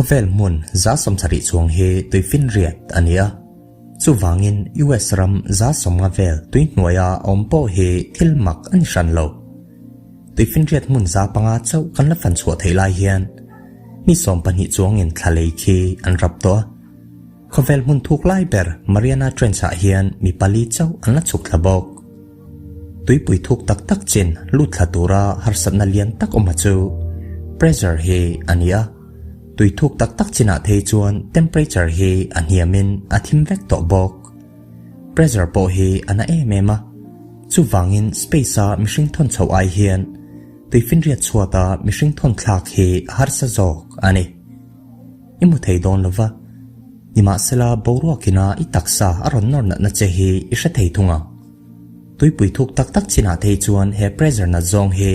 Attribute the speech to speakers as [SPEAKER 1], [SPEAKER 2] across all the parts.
[SPEAKER 1] khovel mun za som thari chuang he tuifin riat ania chuwangin US ram za som nga vel tui hnuaya ompo he thilmak an shan lo tuifin riat mun za panga chau kan la fan chhuat theilai hian mi som pani chuangin thalei khi an rap to khovel mun thuk lai ber Mariana Trench a hian mi pali chau an la chuk thlabok tuipui thuk tak tak chin lut thladura harsat na lian tak oma chu pressure he ania tui thuk tak tak china thei chuan temperature he aniamin athim vek to bok pressure po he ana mema chuwangin space a mihring thon chho ai hian tuifin riat chuata mihring thon thlak he harsa jok ani imu thei don lova nima sela boruakina itaksa aron nor na che hi isha thei thunga tuipui thuk tak tak china thei chuan he pressure na zong he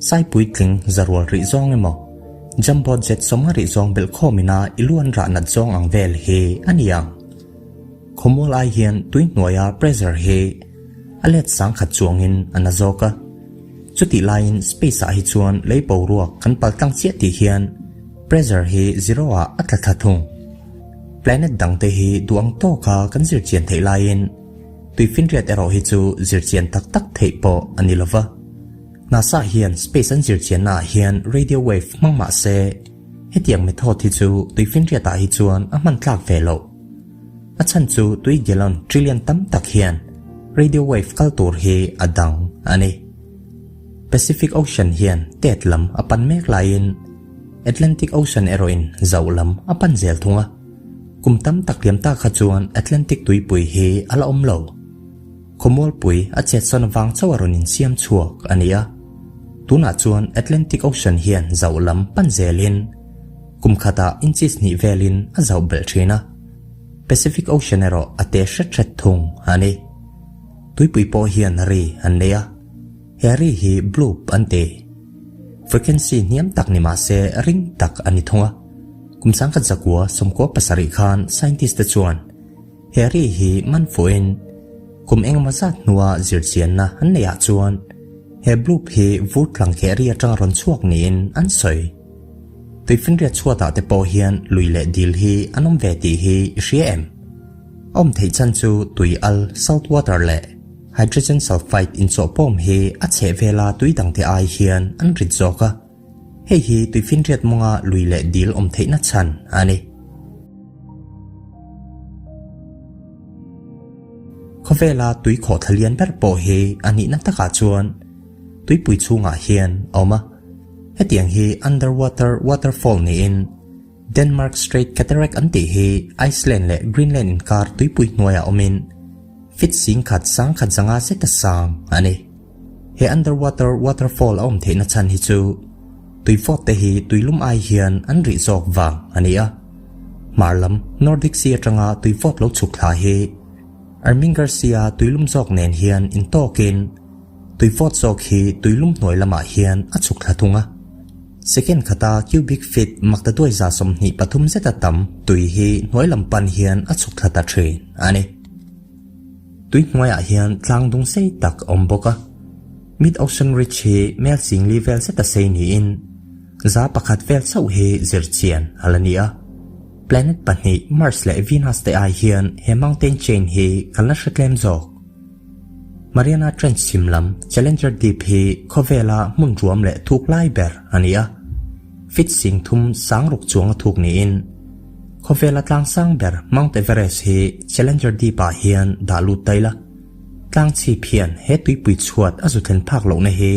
[SPEAKER 1] sai pui tling zarwal ri zong emo jumbo jet somga ri zong bel khomina iluan ra na zong ang vel he aniang khomol ai hian tui hnuaya pressure he alet sang khat chuangin anazoka chuti line space a hi chuan leipo ruak kan paltang chia ti hian pressure he zero a atlatha thung planet dang te hi duang to kha kan zir chian thei lain tuifin riat ero hi chu zir chian tak tak thei po anilova NASA hian space an zir chian na hian radio wave mangma se hetiang method hi chu tuifin riat a hi chuan a man tlak ve lo a chan chu tui gelon trillion tam tak hian radio wave kaltur hi adang ani Pacific Ocean hian tetlam apan mek lain Atlantic Ocean eroin zaulam apan zel thunga kumtam takliam ta kha chuan Atlantic tuipui hi ala omlo khomol pui a chet son wang chawaronin siam chuak ania tuna chuan Atlantic Ocean hian zaulam panzelin kumkhata inches ni velin a zau bel thina Pacific Ocean ero ate shat thung ani tuipui po hian ri anleya heri hi bloop ante frequency niam tak ni ma se ring tak ani thunga kumsang khat zakwa somko pasari khan scientist ta chuan heri hi man foin kum eng mazat nuwa zirchian na anneya chuan he bloop hi vut lang heri atang ron chuak nin an soi tuifin ria chuata te po hian luile dil hi anom ve ti hi riem om thei chan chu tui al salt water le hydrogen sulfide in so pom hi a che vela tui dang te ai hian an rit zoka hei hi tuifin riat monga luile dil om theina chan ani khovela tui kho thalian ber po hi ani na taka chuan tui pui chunga hian oma hetiang hi underwater waterfall ni in Denmark Strait Cataract anti hi Iceland le Greenland in kar tui pui hnuaya omin fit sing khat sang khat zanga se ta sang ani he underwater waterfall om theina chan hi chu tui fot te hi tuilum ai hian an ri zok wang ania marlam Nordic Sea tanga tui fot lo chuk thla hi Armin Garcia tuilum zok nen hian in tokin tui fot zok hi tuilum hnoi lama hian a chuk thla thunga second khata cubic feet makta doi za som ni pathum zeta tam tui hi hnoi lampan hian a chuk thla ta thin ani tui hnuaya hian tlang dung sei tak omboka mid ocean ridge hi mel sing level seta sei ni in za pakhat vel chau hi zirchian alania planet pani Mars le Venus te ai hian he mountain chain hi kalna hretlem zok Mariana Trench simlam Challenger Deep hi khovela mun ruam le thuk lai ber ania fit sing thum sang ruk chuang thuk ni in khovela tlang sang ber Mount Everest hi Challenger Deep a hian dalu taila tlang chi phian he tuipui chuat azuthen phak lo na hi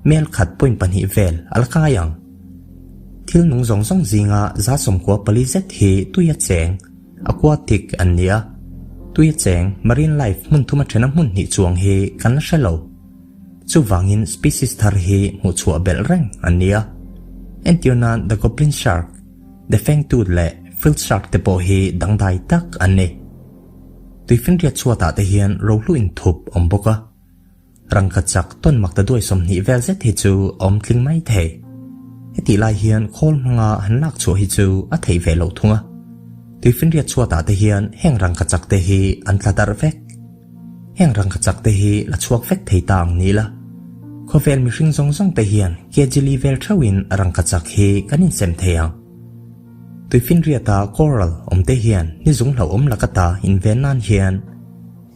[SPEAKER 1] mel khat point pani vel alkayang thil nung zong zong zinga za somkwa palizet hi tuya cheng aquatic ania tuya cheng marine life mun thuma thena mun ni chuang hi kan shalo chuwangin species thar hi mu chua bel reng ania Antionan the goblin shark the fangtooth le field shark te po hi dangdai tak anne tuifin ria chuata te hian rohlu in thup omboka rangkachak ton makta doi somni vel zet hi chu om tling mai the heti lai hian khol manga hanlak chu hi chu a thei ve lo thunga tuifin ria chuata te hian heng rangkachak te hi antlatar vek heng rangkachak te hi la chuak vek thei tang ni la khovel mi hring zong zong te hian kejili vel thawin rangkachak hi kanin sem theyang tui fin ria ta coral te hian ni zung hlo lakata in venan hian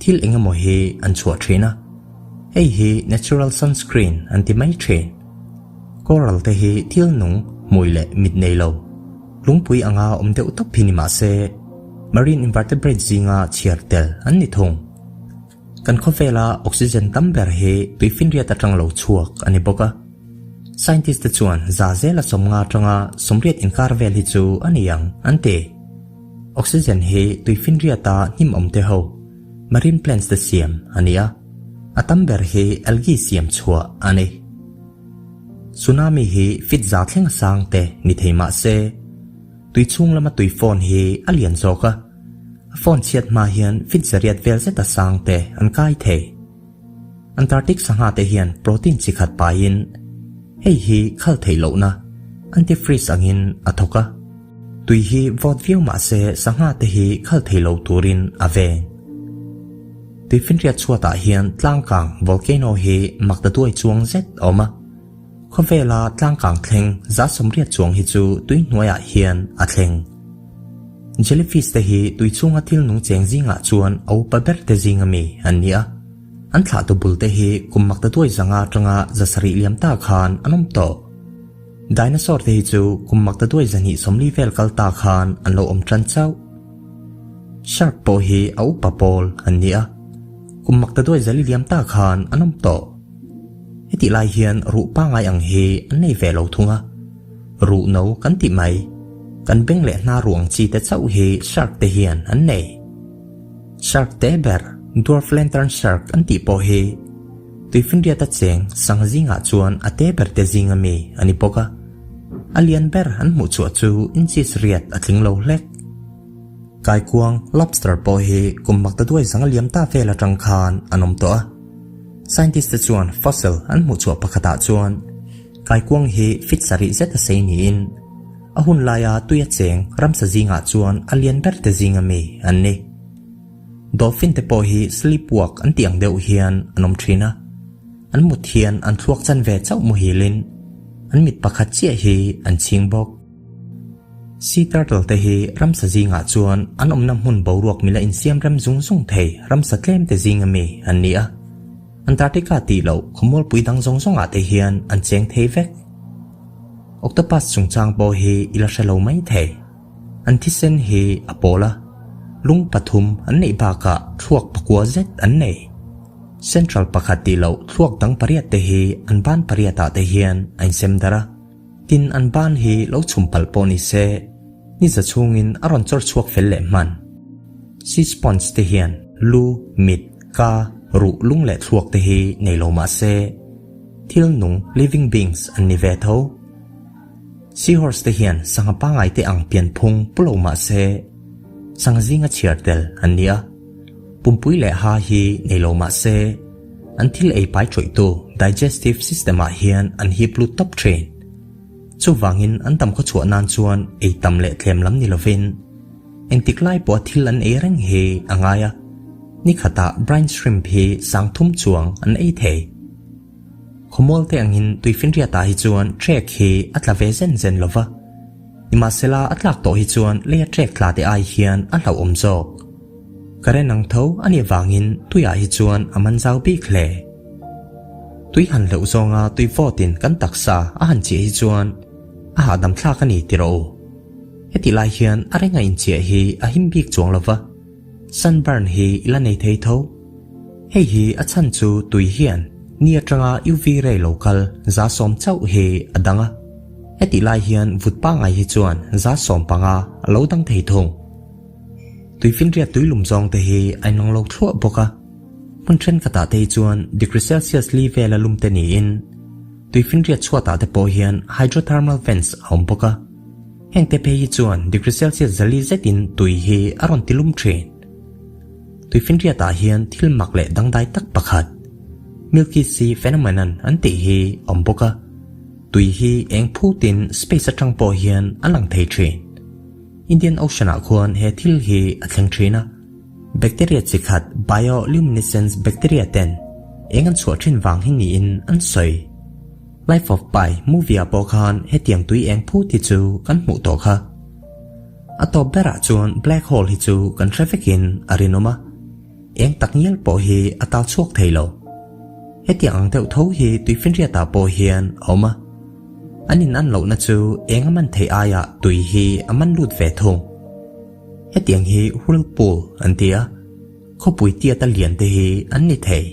[SPEAKER 1] thil engemaw hi an chua thina hei hi natural sunscreen anti mai thin coral te hi thil nung mui le mit nei lo lungpui anga te utop phinima se marine invertebrate zinga chiartel an ni thung kan khofela oxygen tamber he tui fin ria ta tanglo chuak ani boka scientist te chuan za zela somnga tanga somriat inkar vel hi chu aniang ante oxygen he tui fin ria ta nim te ho marine plants te siam ania atamber he algae siam chua ani tsunami hi fit za thleng sang te ni theima se tui chung lama tui phone hi alian zoka phone chiat ma hian fit zariat vel se ta sang te an kai the antarctic sanga te hian protein chi khat pa in hei hi khal theilo na anti freeze angin athoka tui hi vot view ma se sanga te hi khal theilo turin ave tui fin ria chuata hian tlangkang volcano hi makta tuai chuang zet oma khovela tlangkang thleng za somriat chuang hi chu tui hnuaya hian a thleng jellyfish te hi tui chunga thil nung cheng zinga chuan au paber te zinga mi ania an thla to bul te hi kummak ta tuai zanga tanga zasari liam ta khan anom to dinosaur te hi chu kummak ta tuai zani somli vel kal ta khan an lo tran chau shark po hi au papol ania kummak ta tuai zali liam ta khan anom to heti lai hian ru pa ngai ang hi an nei ve lo thunga ru no kan ti mai kan beng le na ruang chi te chau hi shark te hian an nei shark te ber dwarf lantern shark an ti po hi tui fin ria ta cheng sang zinga chuan ate ber te zinga mi ani poka alian ber an mu chu chu in chi riat athling lo hlek kai kuang lobster po hi kummak ta duai zanga liam ta vela tang khan anom to a scientist chuan fossil an mu chu pakhata chuan kai kuang hi fit sari zeta sei ni in ahun laya tuya cheng ramsa zinga chuan alian ber te zinga mi anni dolphin te po hi sleepwalk an tiang deuh hian anom thina an mut hian an thuak chan ve chau mu hilin an mit pakhat chia hi an ching bok sea turtle te hi ramsa zinga chuan an omnam hun boruak mila in siam ram zung zung thei ramsa tlem te zinga mi annia antarctica ti lo khomol puidang zong zonga te hian an cheng thei vek octopus chungchang po hi ila shalo mai thei an thisen hi apola lung pathum an nei baka thuak pakwa zet an nei central pakhati lo thuak dang pariat te hi an ban pariata te hian ain semdara tin an ban hi lo chumpal poni se ni za chungin aron chor chuak fel le man sea sponge te hian lu mit ka ru lung le thuak te hi nei lo ma se thil nung living beings an ni ve tho seahorse te hian sanga pangai te ang pian phung pulo ma se sang zinga chiartel ania pumpui le ha hi nei lo ma se an thil ei pai choi tu digestive system a hian an hi plu top train chu wangin an tam kho chu nan chuan ei tam le thlem lam ni lovin entiklai po thil an ei reng he angaya ni khata brine shrimp hi sang thum chuang an ei thei khomol te angin tuifin ria ta hi chuan trek hi atla ve zen zen lova imasela atlak to hi chuan le trek tla te ai hian a hlau om jok kare nang tho ani wangin tuya hi chuan aman zau bi khle tui han lo zonga tui votin kan taksa a han chi hi chuan a hadam thla ka ni tiro heti lai hian arenga in che hi a him bik chuang lova sunburn hi ila nei thei tho hei hi a chan chu tui hian ni atanga uv ray local za som chau hi adanga heti lai hian vut pa ngai hi chuan za som panga lo dang thei thong tui fin ria tui lum zong te hi ai nong lo thua boka mun chen kata te chuan degree celsius li vela lum te ni in tui fin ria chuata te po hian hydrothermal vents hom boka heng te pe hi chuan degree celsius zali zetin tui hi aron tilum train tui fin ria ta hian thil mak le dangdai tak pakhat milky sea phenomenon an ti hi om boka tui hi eng phutin space atang po hian alang thei train Indian Ocean a khuan he thil hi athlang thina bacteria chikhat bioluminescence bacteria ten engan chua thin wang hi ni in an soi Life of Pi movie a po khan he tiang tui eng phu ti chu kan mu to kha ato bera chuan black hole hi chu kan trafficin arinoma eng taknial po hi atal chuak theilo heti ang teu tho hi tuifin ria ta po hian oma anin an lo na chu eng man thei aya tui hi aman lut ve thong heti ang hi whirlpool antia khopui tia ta lian te hi an ni thei